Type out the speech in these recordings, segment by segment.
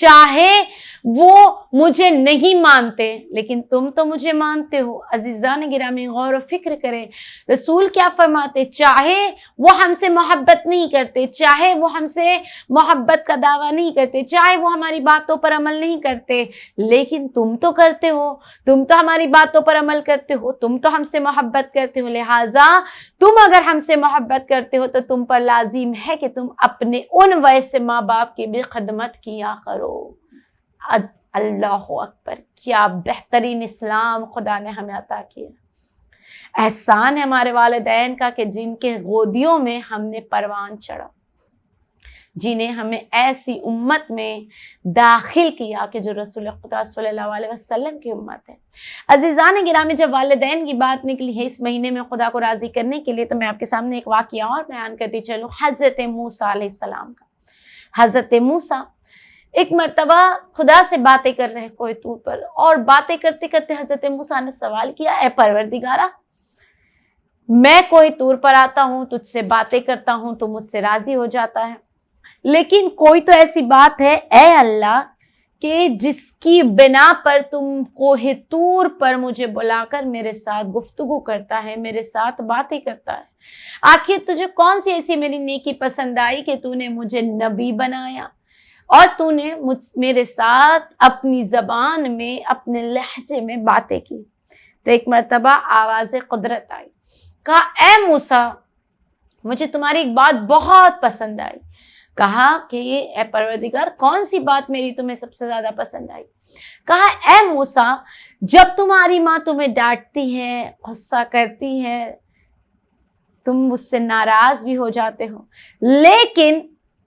چاہے وہ مجھے نہیں مانتے لیکن تم تو مجھے مانتے ہو۔ عزیزان گرامی غور و فکر کریں، رسول کیا فرماتے، چاہے وہ ہم سے محبت نہیں کرتے، چاہے وہ ہم سے محبت کا دعویٰ نہیں کرتے، چاہے وہ ہماری باتوں پر عمل نہیں کرتے، لیکن تم تو کرتے ہو، تم تو ہماری باتوں پر عمل کرتے ہو، تم تو ہم سے محبت کرتے ہو، لہٰذا تم اگر ہم سے محبت کرتے ہو تو تم پر لازم ہے کہ تم اپنے ان ویسے ماں باپ کی بھی خدمت کیا کرو۔ اللہ اکبر، کیا بہترین اسلام خدا نے ہمیں عطا کیا۔ احسان ہے ہمارے والدین کا کہ جن کے گودیوں میں ہم نے پروان چڑھا، جنہیں ہمیں ایسی امت میں داخل کیا کہ جو رسول خدا صلی اللہ علیہ وسلم کی امت ہے۔ عزیزان گرامی، جب والدین کی بات نکلی ہے اس مہینے میں خدا کو راضی کرنے کے لیے، تو میں آپ کے سامنے ایک واقعہ اور بیان کرتی چلوں، حضرت موسیٰ علیہ السلام کا۔ حضرت موسیٰ ایک مرتبہ خدا سے باتیں کر رہے کوہ طور پر، اور باتیں کرتے کرتے حضرت موسیٰ نے سوال کیا، اے پروردگارا، میں کوہ طور پر آتا ہوں، تجھ سے باتیں کرتا ہوں، تو مجھ سے راضی ہو جاتا ہے، لیکن کوئی تو ایسی بات ہے اے اللہ کہ جس کی بنا پر تم کوہ طور پر مجھے بلا کر میرے ساتھ گفتگو کرتا ہے، میرے ساتھ باتیں کرتا ہے۔ آخر تجھے کون سی ایسی میری نیکی پسند آئی کہ تو نے مجھے نبی بنایا اور تو نے میرے ساتھ اپنی زبان میں، اپنے لہجے میں باتیں کی۔ تو ایک مرتبہ آواز قدرت آئی، کہا اے موسیٰ، مجھے تمہاری ایک بات بہت پسند آئی۔ کہا کہ اے پروردگار، کون سی بات میری تمہیں سب سے زیادہ پسند آئی؟ کہا اے موسیٰ، جب تمہاری ماں تمہیں ڈانٹتی ہے، غصہ کرتی ہے، تم مجھ سے ناراض بھی ہو جاتے ہو، لیکن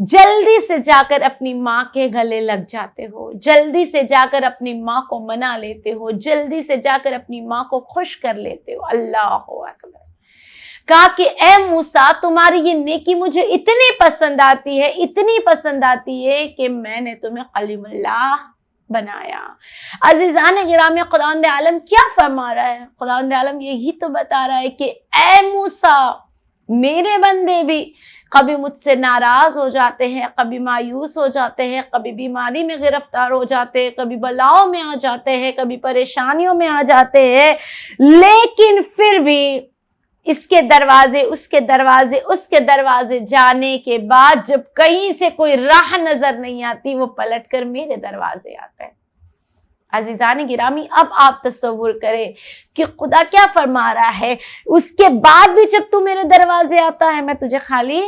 جلدی سے جا کر اپنی ماں کے گلے لگ جاتے ہو، جلدی سے جا کر اپنی ماں کو منا لیتے ہو، جلدی سے جا کر اپنی ماں کو خوش کر لیتے ہو۔ اللہ اکبر۔ کہا کہ اے موسیٰ، تمہاری یہ نیکی مجھے اتنی پسند آتی ہے، اتنی پسند آتی ہے کہ میں نے تمہیں کلیم اللہ بنایا۔ عزیزان گرامی، خداوند عالم کیا فرما رہا ہے؟ خداوند عالم یہی تو بتا رہا ہے کہ اے موسیٰ، میرے بندے بھی کبھی مجھ سے ناراض ہو جاتے ہیں، کبھی مایوس ہو جاتے ہیں، کبھی بیماری میں گرفتار ہو جاتے ہیں، کبھی بلاؤں میں آ جاتے ہیں، کبھی پریشانیوں میں آ جاتے ہیں، لیکن پھر بھی اس کے دروازے، اس کے دروازے، اس کے دروازے جانے کے بعد جب کہیں سے کوئی راہ نظر نہیں آتی، وہ پلٹ کر میرے دروازے آتا ہے۔ عزیزان گرامی، اب آپ تصور کریں کہ خدا کیا فرما رہا ہے، اس کے بعد بھی جب تو میرے دروازے آتا ہے، میں تجھے خالی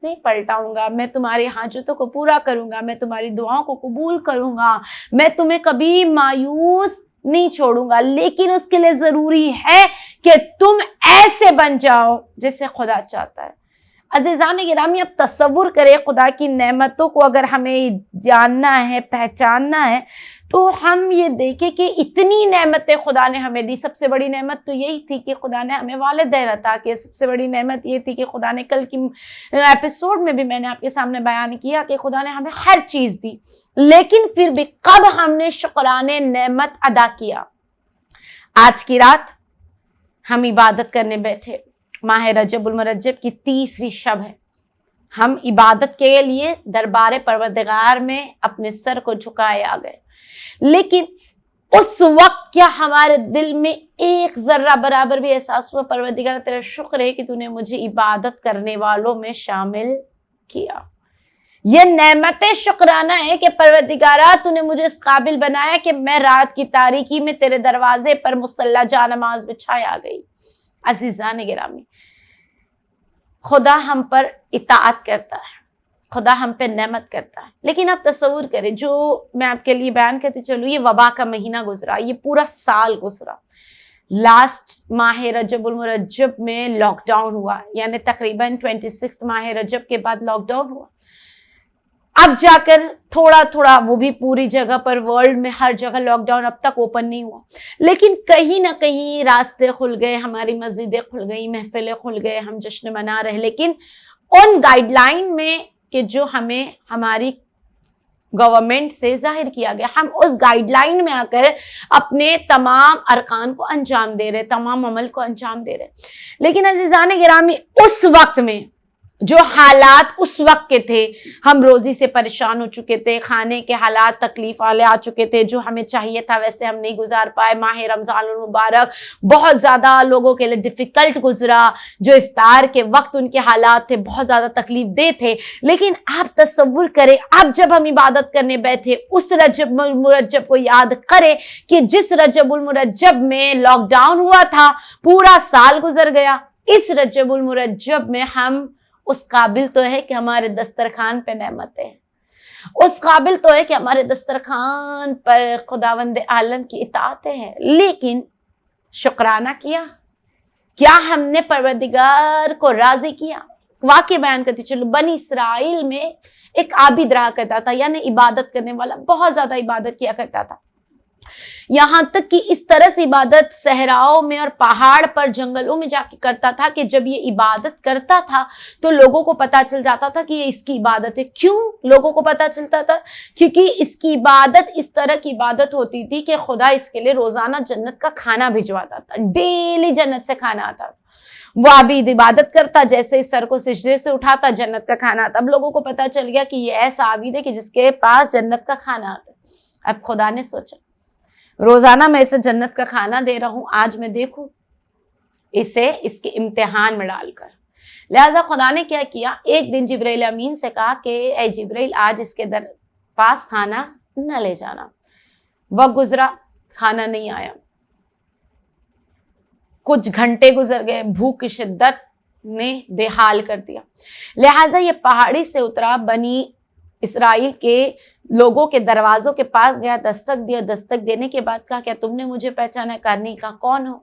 نہیں پلٹاؤں گا، میں تمہاری حاجتوں کو پورا کروں گا، میں تمہاری دعاؤں کو قبول کروں گا، میں تمہیں کبھی مایوس نہیں چھوڑوں گا، لیکن اس کے لیے ضروری ہے کہ تم ایسے بن جاؤ جیسے خدا چاہتا ہے۔ عزیزان گرامی، اب تصور کریں خدا کی نعمتوں کو اگر ہمیں جاننا ہے، پہچاننا ہے، تو ہم یہ دیکھیں کہ اتنی نعمتیں خدا نے ہمیں دی۔ سب سے بڑی نعمت تو یہی تھی کہ خدا نے ہمیں والدین عطا کیے، سب سے بڑی نعمت یہ تھی کہ خدا نے، کل کی ایپیسوڈ میں بھی میں نے آپ کے سامنے بیان کیا کہ خدا نے ہمیں ہر چیز دی، لیکن پھر بھی کب ہم نے شکرانے نعمت ادا کیا؟ آج کی رات ہم عبادت کرنے بیٹھے، ماہ رجب المرجب کی تیسری شب ہے، ہم عبادت کے لیے دربار پروردگار میں اپنے سر کو جھکائے آ گئے، لیکن اس وقت کیا ہمارے دل میں ایک ذرہ برابر بھی احساس ہوا پروردگار تیرا شکر ہے کہ تو نے مجھے عبادت کرنے والوں میں شامل کیا؟ یہ نعمت شکرانہ ہے کہ پروردگارہ تو نے مجھے اس قابل بنایا کہ میں رات کی تاریکی میں تیرے دروازے پر مصلی جا نماز بچھائے آ گئی۔ عزیزان گرامی، خدا ہم پر اطاعت کرتا ہے، خدا ہم پہ نعمت کرتا ہے، لیکن آپ تصور کریں، جو میں آپ کے لیے بیان کرتی چلوں، یہ وبا کا مہینہ گزرا، یہ پورا سال گزرا، لاسٹ ماہ رجب المرجب میں لاک ڈاؤن ہوا، یعنی تقریباً 26 ماہ رجب کے بعد لاک ڈاؤن ہوا۔ اب جا کر تھوڑا تھوڑا، وہ بھی پوری جگہ پر، ورلڈ میں ہر جگہ لاک ڈاؤن اب تک اوپن نہیں ہوا، لیکن کہیں نہ کہیں راستے کھل گئے، ہماری مسجدیں کھل گئی، محفلیں کھل گئے، ہم جشن منا رہے، لیکن ان گائیڈ لائن میں کہ جو ہمیں ہماری گورنمنٹ سے ظاہر کیا گیا، ہم اس گائیڈ لائن میں آ کر اپنے تمام ارکان کو انجام دے رہے، تمام عمل کو انجام دے رہے۔ لیکن عزیزان گرامی، اس وقت میں جو حالات اس وقت کے تھے، ہم روزی سے پریشان ہو چکے تھے، کھانے کے حالات تکلیف والے آ چکے تھے، جو ہمیں چاہیے تھا ویسے ہم نہیں گزار پائے. ماہ رمضان المبارک بہت زیادہ لوگوں کے لیے ڈیفیکلٹ گزرا، جو افطار کے وقت ان کے حالات تھے بہت زیادہ تکلیف دہ تھے. لیکن آپ تصور کریں، اب جب ہم عبادت کرنے بیٹھے اس رجب المرجب کو یاد کریں کہ جس رجب المرجب میں لاک ڈاؤن ہوا تھا، پورا سال گزر گیا. اس رجب المرجب میں ہم اس قابل تو ہے کہ ہمارے دسترخوان پہ نعمتیں ہیں، اس قابل تو ہے کہ ہمارے دسترخوان پر خداوند عالم کی اطاعتیں ہیں، لیکن شکرانہ کیا ہم نے پروردگار کو راضی کیا؟ واقعہ بیان کرتی چلو. بنی اسرائیل میں ایک عابد رہا کرتا تھا، یعنی عبادت کرنے والا، بہت زیادہ عبادت کیا کرتا تھا. یہاں تک کہ اس طرح سے عبادت صحراؤں میں اور پہاڑ پر جنگلوں میں جا کے کرتا تھا کہ جب یہ عبادت کرتا تھا تو لوگوں کو پتا چل جاتا تھا کہ یہ اس کی عبادت ہے. کیوں لوگوں کو پتا چلتا تھا؟ کیونکہ اس کی عبادت اس طرح کی عبادت ہوتی تھی کہ خدا اس کے لیے روزانہ جنت کا کھانا بھجواتا تھا، ڈیلی جنت سے کھانا آتا تھا. وہ عابد عبادت کرتا، جیسے اس سر کو سجدے سے اٹھاتا جنت کا کھانا آتا. اب لوگوں کو پتا چل گیا کہ یہ ایسا عابد ہے کہ جس کے پاس جنت کا کھانا آتا. اب خدا نے سوچا روزانہ میں اسے جنت کا کھانا دے رہا ہوں، آج میں دیکھوں اسے اس کے امتحان میں ڈال کر. لہٰذا خدا نے کیا کیا، ایک دن جبرائیل امین سے کہا کہ اے جبرائیل آج اس کے پاس کھانا نہ لے جانا. وقت گزرا، کھانا نہیں آیا. کچھ گھنٹے گزر گئے، بھوک کی شدت نے بے حال کر دیا. لہٰذا یہ پہاڑی سے اترا، بنی اسرائیل کے لوگوں کے دروازوں کے پاس گیا، دستک دیا. دستک دینے کے بعد کہا کیا تم نے مجھے پہچانا؟ کہا نہیں. کہا کون ہو؟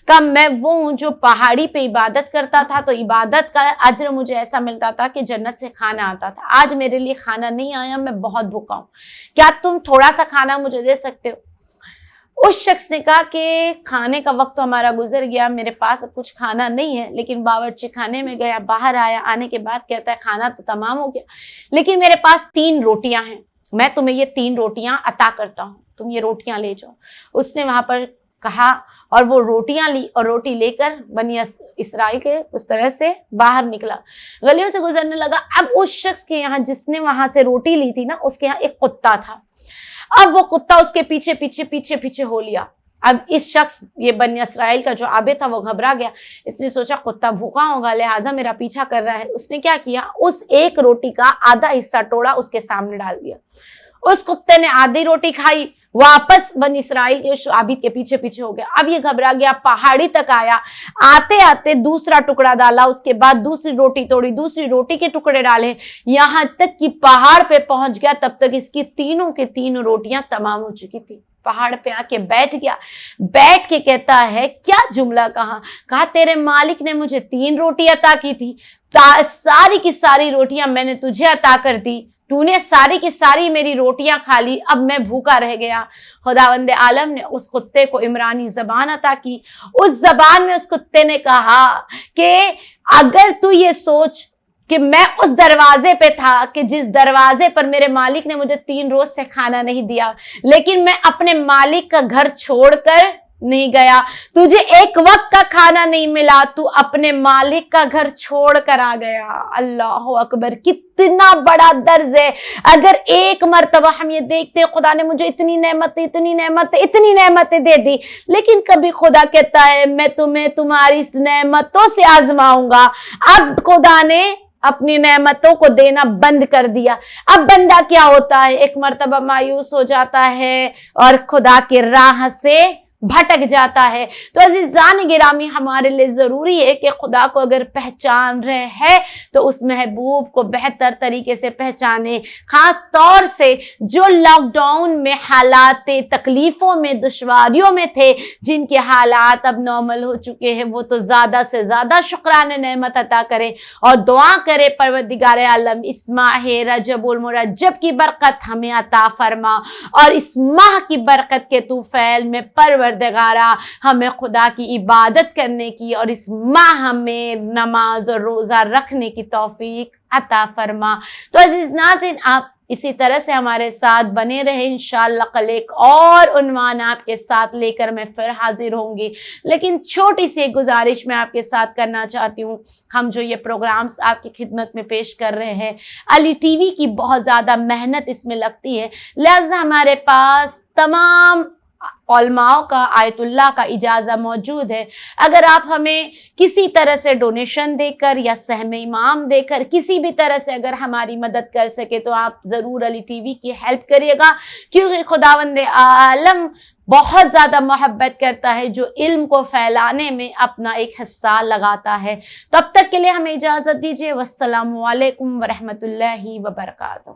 کہا میں وہ ہوں جو پہاڑی پہ عبادت کرتا تھا تو عبادت کا اجر مجھے ایسا ملتا تھا کہ جنت سے کھانا آتا تھا. آج میرے لیے کھانا نہیں آیا، میں بہت بھوکا ہوں، کیا تم تھوڑا سا کھانا مجھے دے سکتے ہو؟ اس شخص نے کہا کہ کھانے کا وقت تو ہمارا گزر گیا، میرے پاس اب کچھ کھانا نہیں ہے. لیکن باورچی خانے میں گیا، باہر آیا، آنے کے بعد کہتا ہے کھانا تو تمام ہو گیا لیکن میرے پاس 3 روٹیاں ہیں، میں تمہیں یہ 3 روٹیاں عطا کرتا ہوں، تم یہ روٹیاں لے جاؤ. اس نے وہاں پر کہا اور وہ روٹیاں لی اور روٹی لے کر بنی اسرائیل کے اس طرح سے باہر نکلا، گلیوں سے گزرنے لگا. اب اس شخص کے یہاں جس نے وہاں سے روٹی لی تھی نا، اس کے یہاں ایک کتا تھا. اب وہ کتا اس کے پیچھے ہو لیا. اب اس شخص، یہ بنی اسرائیل کا جو عابد تھا، وہ گھبرا گیا. اس نے سوچا کتا بھوکا ہوگا لہٰذا میرا پیچھا کر رہا ہے. اس نے کیا کیا، اس ایک روٹی کا آدھا حصہ توڑا، اس کے سامنے ڈال دیا. اس کتے نے آدھی روٹی کھائی، واپس بنی اسرائیل کے اس عابد کے پیچھے ہو گیا. اب یہ گھبرا گیا، پہاڑی تک آیا، آتے آتے دوسرا ٹکڑا ڈالا، اس کے بعد دوسری روٹی توڑی، دوسری روٹی کے ٹکڑے ڈالے، یہاں تک کہ پہاڑ پہ پہنچ گیا. تب تک اس کی تینوں کے 3 روٹیاں تمام ہو چکی تھی. پہاڑ پہ آ کے بیٹھ گیا، بیٹھ کے کہتا ہے کیا جملہ کہا تیرے مالک نے مجھے 3 روٹی عطا کی تھی، ساری کی ساری روٹیاں میں نے تجھے عطا کر دی، تو نے ساری کی ساری میری روٹیاں کھا لی، اب میں بھوکا رہ گیا. خداوند عالم نے اس کتے کو عمرانی زبان عطا کی. اس زبان میں اس کتے نے کہا کہ اگر تو یہ سوچ کہ میں اس دروازے پہ تھا کہ جس دروازے پر میرے مالک نے مجھے 3 روز سے کھانا نہیں دیا، لیکن میں اپنے مالک کا گھر چھوڑ کر نہیں گیا، تجھے ایک وقت کا کھانا نہیں ملا، تو اپنے مالک کا گھر چھوڑ کر آ گیا. اللہ اکبر، کتنا بڑا درز ہے. اگر ایک مرتبہ ہم یہ دیکھتے خدا نے مجھے اتنی نعمتیں دے دی، لیکن کبھی خدا کہتا ہے میں تمہیں تمہاری اس نعمتوں سے آزماؤں گا. اب خدا نے اپنی نعمتوں کو دینا بند کر دیا. اب بندہ کیا ہوتا ہے، ایک مرتبہ مایوس ہو جاتا ہے اور خدا کے راہ سے بھٹک جاتا ہے. تو عزیزان گرامی، ہمارے لیے ضروری ہے کہ خدا کو اگر پہچان رہے ہیں تو اس محبوب کو بہتر طریقے سے پہچانے. خاص طور سے جو لاک ڈاؤن میں حالات تکلیفوں میں دشواریوں میں تھے، جن کے حالات اب نارمل ہو چکے ہیں، وہ تو زیادہ سے زیادہ شکرانہ نعمت عطا کرے اور دعا کرے پروردگار عالم اس ماہ رجب المرجب کی برکت ہمیں عطا فرما، اور اس ماہ کی برکت کے طوفیل میں پروردگارا ہمیں خدا کی عبادت کرنے کی اور اس ماہ میں نماز اور روزہ رکھنے کی توفیق عطا فرما. تو عزیز ناظرین، آپ اسی طرح سے ہمارے ساتھ بنے رہے. انشاءاللہ کل ایک اور عنوان آپ کے ساتھ لے کر میں پھر حاضر ہوں گی. لیکن چھوٹی سی ایک گزارش میں آپ کے ساتھ کرنا چاہتی ہوں. ہم جو یہ پروگرامز آپ کی خدمت میں پیش کر رہے ہیں، علی ٹی وی کی بہت زیادہ محنت اس میں لگتی ہے، لہذا ہمارے پاس تمام علماء کا، آیت اللہ کا اجازہ موجود ہے. اگر آپ ہمیں کسی طرح سے ڈونیشن دے کر یا سہم امام دے کر کسی بھی طرح سے اگر ہماری مدد کر سکے تو آپ ضرور علی ٹی وی کی ہیلپ کریے گا، کیونکہ خداوند عالم بہت زیادہ محبت کرتا ہے جو علم کو پھیلانے میں اپنا ایک حصہ لگاتا ہے. تب تک کے لیے ہمیں اجازت دیجیے. والسلام علیکم ورحمۃ اللہ وبرکاتہ.